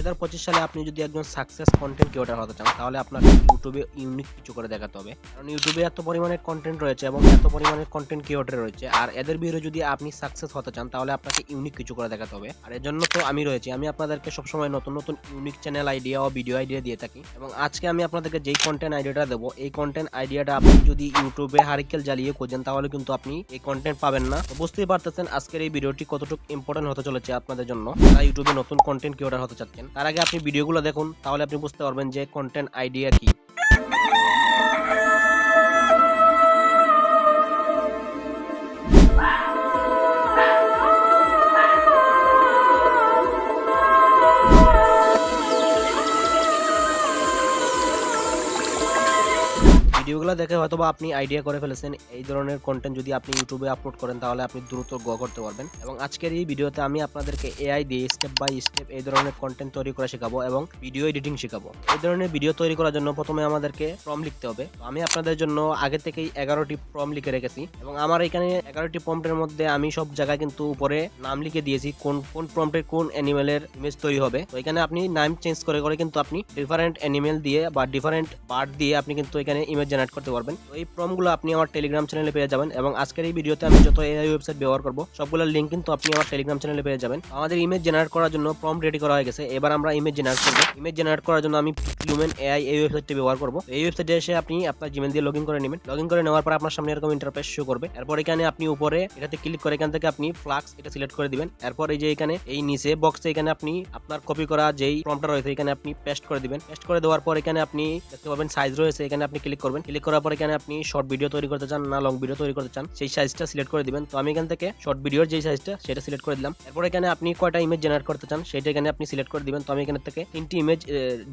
2025 সালে আপনি যদি একজন সাকসেস কন্টেন্ট ক্রিয়েটর হতে চান তাহলে আপনাকে ইউটিউবে ইউনিক কিছু করে দেখাতে হবে। কারণ ইউটিউবে এত পরিমাণে কন্টেন্ট রয়েছে এবং এত পরিমাণে কন্টেন্ট ক্রিয়েটর রয়েছে, আর এদের ভিতরে যদি আপনি সাকসেস হতে চান তাহলে আপনাকে ইউনিক কিছু করে দেখাতে হবে। আর এর জন্য তো আমি রয়েছি, আমি আপনাদেরকে সবসময় নতুন নতুন ইউনিক চ্যানেল আইডিয়া ও ভিডিও আইডিয়া দিয়ে থাকি। এবং আজকে আমি আপনাদেরকে যেই কন্টেন্ট আইডিয়াটা দেবো, এই কন্টেন্ট আইডিয়াটা আপনি যদি ইউটিউবে হারিকেল জ্বালিয়ে খোঁজেন তাহলে কিন্তু আপনি এই কন্টেন্ট পাবেন না। তো বুঝতেই পারতেছেন আজকের এই ভিডিওটি কতটুকু ইম্পর্টেন্ট হতে চলেছে আপনাদের জন্য যারা ইউটিউবে নতুন কন্টেন্ট ক্রিয়েটর হতে চাচ্ছেন। তার আগে আপনি ভিডিওগুলো দেখুন, তাহলে আপনি বুঝতে পারবেন যে কন্টেন্ট আইডিয়া কি। ভিডিওগুলো দেখে হয়তোবা আপনি আইডিয়া করে ফেলেছেন এই ধরনের কন্টেন্ট যদি আপনি ইউটিউবে আপলোড করেন তাহলে আপনি দ্রুত গ্রো করতে পারবেন। এবং আজকের এই ভিডিওতে আমি আপনাদেরকে এআই দিয়ে স্টেপ বাই স্টেপ এই ধরনের কন্টেন্ট তৈরি করা শেখাবো এবং ভিডিও এডিটিং শেখাবো। এই ধরনের ভিডিও তৈরি করার জন্য প্রথমে আমাদেরকে প্রম্পট লিখতে হবে। তো আমি আপনাদের জন্য আগে থেকেই 11টি প্রম্পট লিখে রেখেছি এবং আমার এখানে 11টি প্রম্পটের মধ্যে আমি সব জায়গায় কিন্তু উপরে নাম লিখে দিয়েছি কোন কোন প্রম্পটে কোন অ্যানিমেলের ইমেজ তৈরি হবে। তো এখানে আপনি নাম চেঞ্জ করে করে কিন্তু আপনি ডিফারেন্ট অ্যানিমেল দিয়ে বা ডিফারেন্ট বার্ড দিয়ে আপনি কিন্তু এখানে ইমেজ জেনারেট করতে পারবেন। তো এই প্রম্পটগুলো আপনি আমার টেলিগ্রাম চ্যানেলে পেয়ে যাবেন এবং আজকের এই ভিডিওতে আমি যত এআই ওয়েবসাইট ব্যবহার করব সবগুলোর লিংক কিন্তু আপনি আমার টেলিগ্রাম চ্যানেলে পেয়ে যাবেন। আমাদের ইমেজ জেনারেট করার জন্য প্রম্পট রেডি করা হয়ে গেছে, এবার আমরা ইমেজ জেনারেট করব। ইমেজ জেনারেট করার জন্য আমি হিউম্যান এআই এই ওয়েবসাইটটি ব্যবহার করব। এই ওয়েবসাইটে এসে আপনি আপনার জিমেল দিয়ে লগইন করে নেবেন। লগইন করে নেওয়ার পর আপনার সামনে এরকম ইন্টারফেস শো করবে। এরপর এখানে আপনি উপরে এটাতে ক্লিক করে এখান থেকে আপনি ফ্লাক্স এটা সিলেক্ট করে দিবেন। এরপর এই যে এখানে এই নিচে বক্সে এখানে আপনি আপনার কপি করা যেই প্রম্পটটা রয়েছে এখানে আপনি পেস্ট করে দিবেন। পেস্ট করে দেওয়ার পর এখানে আপনি দেখতে পাবেন সাইজ রয়েছে, এখানে আপনি ক্লিক করবেন। ক্লিক করার পর এখানে আপনি শর্ট ভিডিও তৈরি করতে চান না লং ভিডিও তৈরি করতে চান সেই সাইজটা সিলেক্ট করে দিবেন। তো আমি এখান থেকে শর্ট ভিডিওর যে সাইজটা সেটা সিলেক্ট করে দিলাম। এরপর এখানে আপনি কয়টা ইমেজ জেনারেট করতে চান সেটা এখানে আপনি সিলেক্ট করে দিবেন। তো আমি এখান থেকে 3টি ইমেজ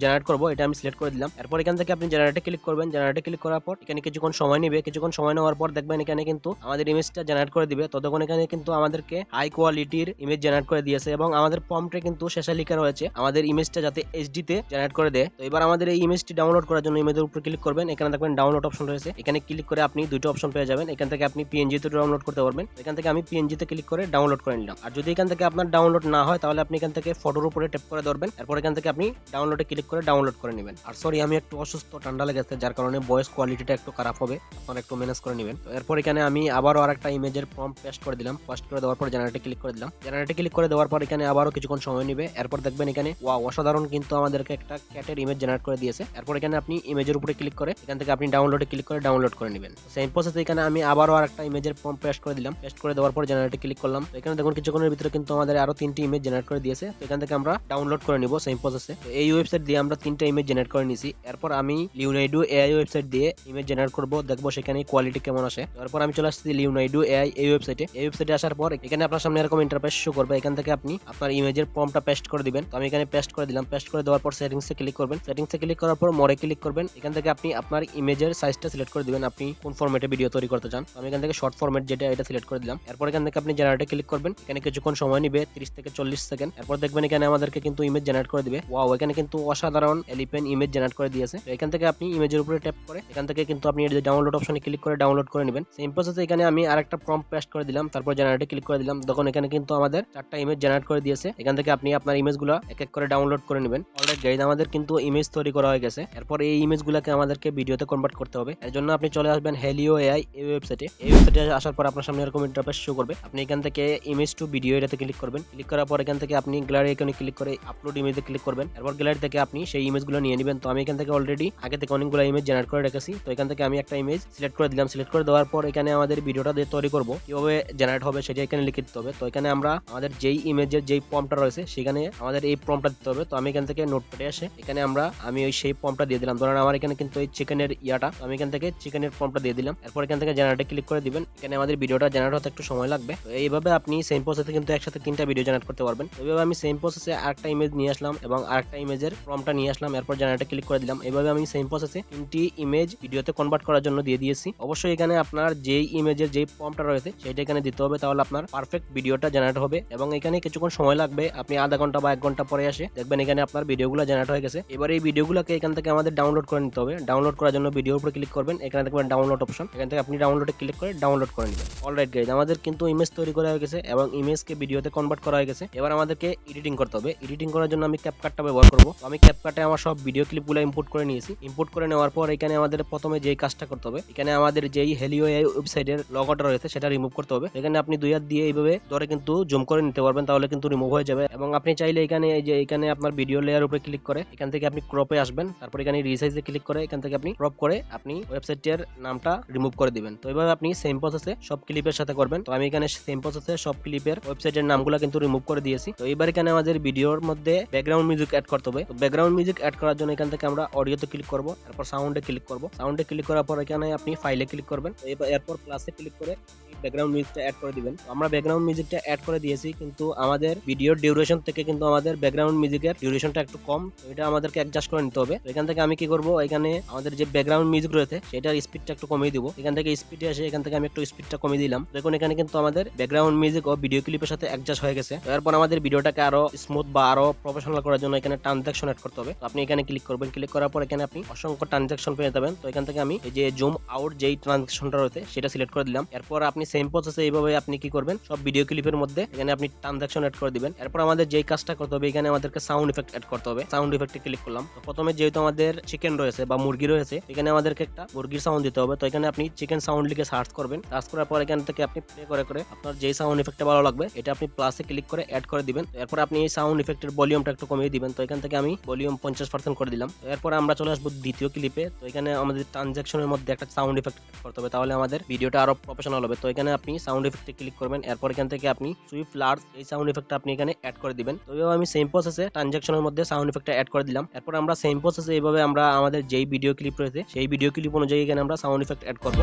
জেনারেট করব, এটা আমি সিলেক্ট করে দিলাম। এরপর এখান থেকে আপনি জেনারেটে ক্লিক করবেন। জেনারেটে ক্লিক করার পর এখানে কিছুক্ষণ সময় নেবে, কিছুক্ষণ সময় নেওয়ার পর দেখবেন এখানে কিন্তু আমাদের ইমেজটা জেনারেট করে দিবে। ততক্ষণ এখানে কিন্তু আমাদেরকে হাই কোয়ালিটির ইমেজ জেনারেট করে দিয়েছে এবং আমাদের প্রম্পটে কিন্তু শেষে লেখা রয়েছে আমাদের ইমেজটা যাতে এইচডি তে জেনারেট করে দেয়। তো এবার আমাদের এই ইমেজটি ডাউনলোড করার জন্য ইমেজের উপর ক্লিক করবেন। এখানে দেখবেন ডাউনলোড অপশন রয়েছে, এখানে ক্লিক করে আপনি দুটো অপশন পেয়ে যাবেন। এখান থেকে আপনি পিএনজি তে ডাউনলোড করতে পারবেন। এখান থেকে আমি পিএনজি তে ক্লিক করে ডাউনলোড করে নিলাম। আর যদি এখান থেকে আপনার ডাউনলোড না হয় তাহলে আপনি এখান থেকে ফটোর উপরে ট্যাপ করে ধরবেন। এরপর এখান থেকে আপনি ডাউনলোডে ক্লিক করে ডাউনলোড করে নেবেন। আর সরি আমি একটু অসুস্থ, ঠান্ডা লেগেছে যার কারণে ভয়েস কোয়ালিটিটা একটু খারাপ হবে, আপনারা একটু ম্যানেজ করে নেবেন। তো এরপর এখানে আমি আবারও আরেকটা ইমেজের প্রম্পট পেস্ট করে দিলাম। পেস্ট করে দেওয়ার পর জেনারেটে ক্লিক করে দিলাম। জেনারেটে ক্লিক করে দেওয়ার পর এখানে আবারও কিছুক্ষণ সময় নেবে। এরপর দেখবেন এখানে ওয়াও অসাধারণ কিন্তু আমাদেরকে একটা ক্যাটের ইমেজ জেনারেট করে দিয়েছে। এরপর এখানে আপনি ইমেজের উপরে ক্লিক করে এখান থেকে আপনি ডাউনলোডে ক্লিক করে ডাউনলোড করে নেবেন। সেম প্রসেস এখানে আমি আবারও আরেকটা ইমেজের প্রম্পট পেস্ট করে দিলাম। পেস্ট করে দেওয়ার পর জেনারেটে ক্লিক করলাম। তো এখানে দেখুন কিছুক্ষণের ভিতরে কিন্তু আমাদের আরো 3টি ইমেজ জেনারেট করে দিয়েছে। তো এখান থেকে আমরা ডাউনলোড করে নিব সেম প্রসেসে। তো এই ওয়েবসাইট দিয়ে আমরা 3টা ইমেজ জেনারেট করে নিয়েছি। এরপর আমি লিওনার্ডো এআই ওয়েবসাইট দিয়ে ইমেজ জেনারেট করব, দেখবো সেখানে কোয়ালিটি কেমন আসে। তারপর আমি চলে আসছি লিওনার্ডো এআই এই ওয়েবসাইটে। এই ওয়েবসাইটে আসার পর এখানে আপনার সামনে এরকম ইন্টারফেস শো করবে। এখান থেকে আপনি আপনার ইমেজের প্রম্পটটা পেস্ট করে দিবেন। তো আমি এখানে পেস্ট করে দিলাম। পেস্ট করে দেওয়ার পর সেটিংসে ক্লিক করবেন। সেটিংসে ক্লিক করার পর মোরে ক্লিক করবেন। এখান থেকে আপনি আপনার ইমেজের সাইজটা সিলেক্ট করে দিবেন, আপনি কোন ফরম্যাটে ভিডিও তৈরি করতে চান। আমি এখান থেকে শর্ট ফরম্যাট যেটা এটা সিলেক্ট করে দিলাম। এরপর এখান থেকে আপনি জেনারেটে ক্লিক করবেন। এখানে কিছুক্ষণ সময় নেবে, 30 থেকে 40 সেকেন্ড। এরপর দেখবেন এখানে আমাদেরকে কিন্তু ইমেজ জেনারেট করে দিবে। ওয়াও এখানে কিন্তু অসাধারণ এলিফ্যান্ট ইমেজ জেনারেট করে দিয়েছে। তো এখান থেকে আপনি ইমেজের উপরে ট্যাপ করে এখান থেকে কিন্তু আপনি এই যে ডাউনলোড অপশনে ক্লিক করে ডাউনলোড করে নেবেন। সেম প্রসেসে এখানে আমি আরেকটা প্রম্পট পেস্ট করে দিলাম। তারপর জেনারেটে ক্লিক করে দিলাম। তখন এখানে কিন্তু আমাদের 4টা ইমেজ জেনারেট করে দিয়েছে। এখান থেকে আপনি আপনার ইমেজগুলো এক এক করে ডাউনলোড করে নেবেন। অলরেডি গাইজ আমাদের কিন্তু ইমেজ তৈরি করা হয়ে গেছে। এরপর এই ইমেজগুলোকে আমাদেরকে ভিডিওতে কনভার্ট করতে হবে। এর জন্য আপনি চলে আসবেন হেলিও এআই এই ওয়েবসাইটে। এই ওয়েবসাইটে আসার পর আপনার সামনে এরকম ইন্টারফেস শো করবে। আপনি এখান থেকে ইমেজ টু ভিডিও এটাতে ক্লিক করবেন। ক্লিক করার পর এখান থেকে আপনি গ্যালারি আইকনে ক্লিক করে আপলোড ইমেজে ক্লিক করবেন। এরপর গ্যালারি থেকে আপনি সেই ইমেজগুলো নিয়ে নেবেন। তো আমি এখান থেকে অলরেডি আগে থেকে অনেকগুলো ইমেজ জেনারেট করে রেখেছি। তো এখান থেকে আমি একটা ইমেজ সিলেক্ট করে দিলাম। সিলেক্ট করে দেওয়ার পর এখানে আমাদের ভিডিওটা দিয়ে তৈরি করব কিভাবে জেনারেট হবে সেটা এখানে লিখে দিতে হবে। তো এখানে আমরা আমাদের যেই ইমেজের যেই প্রম্পটটা রয়েছে সেখানে আমাদের এই প্রম্পটটা দিতে হবে। তো আমি এখান থেকে নোটপ্যাডে আসে এখানে আমি ওই সেই প্রম্পটটা দিয়ে দিলাম। ধরেন আমার এখানে কিন্তু এই চিকেনের ইয়াটা, আমি এখান থেকে চিকেনের প্রম্পটটা দিয়ে দিলাম। এরপর এখান থেকে জেনারেটে ক্লিক করে দিবেন। এখানে আমাদের ভিডিওটা জেনারেট হতে একটু সময় লাগবে। তো এইভাবে আপনি সেম প্রসেসে কিন্তু একসাথে 3টা ভিডিও জেনারেট করতে পারবেন। এইভাবে আমি সেম প্রসেসে আরেকটা ইমেজ নিয়ে আসলাম এবং আরেকটা ইমেজের প্রম্পটটা নিয়ে আসলাম। এরপর জেনারেটে ক্লিক করে দিলাম। এইভাবে আমি সেম প্রসেসে 3টি ইমেজ ভিডিওতে কনভার্ট করার জন্য দিয়ে দিয়েছি। অবশ্যই এখানে আপনার যেই ইমেজের যেই প্রম্পটটা রয়েছে সেটা এখানে দিতে হবে, তাহলে আপনার পারফেক্ট ভিডিওটা জেনারেট হবে। এবং এখানে কিছুক্ষণ সময় লাগবে, আপনি আধা ঘন্টা বা 1 ঘন্টা পরে আসে দেখবেন এখানে আপনার ভিডিওগুলো জেনারেট হয়ে গেছে। এবার এই ভিডিওগুলোকে এখান থেকে আমাদের ডাউনলোড করে নিতে হবে। ডাউনলোড করার জন্য ভিডিও ভিডিওর উপরে ক্লিক করবেন, এখানে দেখবেন ডাউনলোড অপশন, এখান থেকে আপনি ডাউনলোডে ক্লিক করে ডাউনলোড করে নেবেন। অলরাইট গাইজ, আমাদের কিন্তু ইমেজ তৈরি করা হয়ে গেছে এবং ইমেজকে ভিডিওতে কনভার্ট করা হয়ে গেছে। এবার আমাদেরকে এডিটিং করতে হবে। এডিটিং করার জন্য আমি ক্যাপকাটটা ব্যবহার করব। আমি ক্যাপকাটে আমার সব ভিডিও ক্লিপগুলো ইম্পোর্ট করে নিয়েছি। ইম্পোর্ট করে নেওয়ার পর এখানে আমাদের প্রথমে যেই কাজটা করতে হবে, এখানে আমাদের যেই হেলিও এআই ওয়েবসাইটের লগোটা রয়েছে সেটা রিমুভ করতে হবে। এখানে আপনি 2 হাত দিয়ে এইভাবে ধরে কিন্তু জুম করে নিতে পারবেন, তাহলে কিন্তু রিমুভ হয়ে যাবে। এবং আপনি চাইলে এখানে এই যে এখানে আপনার ভিডিও লেয়ার উপরে ক্লিক করে এখান থেকে আপনি ক্রপে আসবেন, তারপর এখানে রিসাইজে ক্লিক করে এখান থেকে আপনি ক্রপ করে আপনি ওয়েবসাইটের নামটা রিমুভ করে দিবেন। তো এইভাবে আপনি সেম প্রসেসে সব ক্লিপের সাথে করবেন। তো আমি এখানে সেম প্রসেসে সব ক্লিপের ওয়েবসাইটের নামগুলো কিন্তু রিমুভ করে দিয়েছি। তো এবার এখানে আমাদের ভিডিওর মধ্যে ব্যাকগ্রাউন্ড মিউজিক অ্যাড করতে হবে। তো ব্যাকগ্রাউন্ড মিউজিক অ্যাড করার জন্য এখান থেকে আমরা অডিওতে ক্লিক করব, তারপর সাউন্ডে ক্লিক করব। সাউন্ডে ক্লিক করার পর এখানে আপনি ফাইলে ক্লিক করবেন। তো এরপর প্লাসে ক্লিক করে ব্যাকগ্রাউন্ড মিউজিকটা অ্যাড করে দিবেন। আমরা ব্যাকগ্রাউন্ড মিউজিকটা অ্যাড করে দিয়েছি, কিন্তু আমাদের ভিডিওর ডিউরেশন থেকে কিন্তু আমাদের ব্যাকগ্রাউন্ড মিউজিকের ডিউরেশনটা একটু কম। তো এটা আমাদেরকে অ্যাডজাস্ট করে নিতে হবে। তো এখান থেকে আমি কি করব, এখানে আমাদের যে ব্যাকগ্রাউন্ড মিউজিক রয়েছে সেটার স্পিডটা একটু কমিয়ে দিব। এখান থেকে স্পিডে এসে এখান থেকে আমি একটু স্পিডটা কমিয়ে দিলাম। দেখুন এখানে কিন্তু আমাদের ব্যাকগ্রাউন্ড মিউজিক ও ভিডিও ক্লিপের সাথে অ্যাডজাস্ট হয়ে গেছে। এরপর আমাদের ভিডিওটাকে আরো স্মুথ বা আরো প্রফেশনাল করার জন্য এখানে ট্রানজ্যাকশন অ্যাড করতে হবে। তো আপনি এখানে ক্লিক করবেন, ক্লিক করার পর এখানে আপনি অসংখ্য ট্রানজ্যাকশন পেয়ে যাবেন। তো এখান থেকে আমি এই যে জুম আউট যেই ট্রানজ্যাকশনটা রয়েছে সেটা সিলেক্ট করে দিলাম। এরপর আপনি সেম প্রসেসে এইভাবে আপনি কি করবেন, সব ভিডিও ক্লিপের মধ্যে এখানে আপনি ট্রানজ্যাকশন অ্যাড করে দিবেন। এরপর আমাদের যেই কাজটা করতে হবে, এখানে আমাদেরকে সাউন্ড ইফেক্ট অ্যাড করতে হবে। সাউন্ড ইফেক্টে ক্লিক করলাম। তো প্রথমে যেহেতু আমাদের চিকেন রয়েছে বা মুরগি রয়েছে, এখানে আমাদেরকে একটা মুরগির সাউন্ড দিতে হবে। তো এখানে আপনি চিকেন সাউন্ড লিখে সার্চ করবেন। সার্চ করার পর এখান থেকে আপনি প্লে করে করে আপনার যেই সাউন্ড ইফেক্টটা ভালো লাগবে এটা আপনি প্লাসে ক্লিক করে অ্যাড করে দিবেন। এরপর আপনি এই সাউন্ড ইফেক্টের ভলিউমটা একটু কমিয়ে দিবেন। তো এখান থেকে আমি ভলিউম 50% করে দিলাম। এরপর আমরা চলে আসবো দ্বিতীয় ক্লিপে। তো এখানে আমাদের ট্রানজ্যাকশনের মধ্যে একটা সাউন্ড ইফেক্ট করতে হবে, তাহলে আমাদের ভিডিওটা আরো প্রফেশনাল হবে। তো এখানে আপনি সাউন্ড ইফেক্টে ক্লিক করবেন। এরপর এখান থেকে আপনি সুইফট লার্জ এই সাউন্ড ইফেক্টটা আপনি এখানে অ্যাড করে দিবেন। তো এইভাবে আমি সেম প্রসেসে ট্রানজ্যাকশনের মধ্যে সাউন্ড ইফেক্টটা অ্যাড করে দিলাম। এরপর আমরা সেম প্রসেসে এইভাবে আমরা আমাদের যেই ভিডিও ক্লিপ রয়েছে সেই ভিডিও ক্লিপ অনুযায়ী এখানে আমরা সাউন্ড ইফেক্ট অ্যাড করব।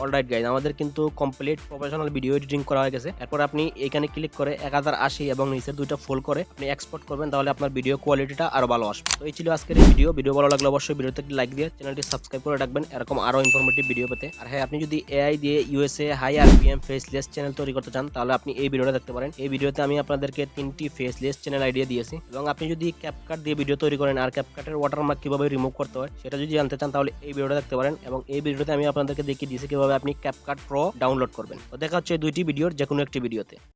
অলরাইট গাইজ, আমাদের কিন্তু কমপ্লিট প্রফেশনাল ভিডিও এডিটিং করা হয়ে গেছে। এরপর আপনি এখানে ক্লিক করে 1080 এবং নিচের দুইটা ফোল্ড করে আপনি এক্সপোর্ট করবেন, তাহলে আপনার ভিডিও কোয়ালিটিটা আরো ভালো আসবে। তো এই ছিল আজকের এই ভিডিও ভালো লাগলে অবশ্যই ভিডিওতে একটি লাইক দিয়ে চ্যানেলটি সাবস্ক্রাইব করে রাখবেন এরকম আরো ইনফরমেটিভ ভিডিও পেতে। আর হ্যাঁ, আপনি যদি এআই দিয়ে USA high RPM faceless channel তৈরি করতে চান তাহলে আপনি এই ভিডিওটা দেখতে পারেন। এই ভিডিওতে আমি আপনাদেরকে 3টি ফেসলেস চ্যানেল আইডিয়া দিয়েছি। এবং আপনি যদি ক্যাপকাট দিয়ে ভিডিও তৈরি করেন আর ক্যাপকাটের ওয়াটারমার্ক কিভাবে রিমুভ করতে হয় সেটা যদি জানতে চান তাহলে এই ভিডিওটা দেখতে পারেন। এবং এই ভিডিওতে আমি আপনাদেরকে দেখিয়ে দিয়েছি কিভাবে আপনি ক্যাপকাট প্রো ডাউনলোড করবেন। তো দেখা হচ্ছে 2টি ভিডিওর যে কোনো একটি ভিডিওতে।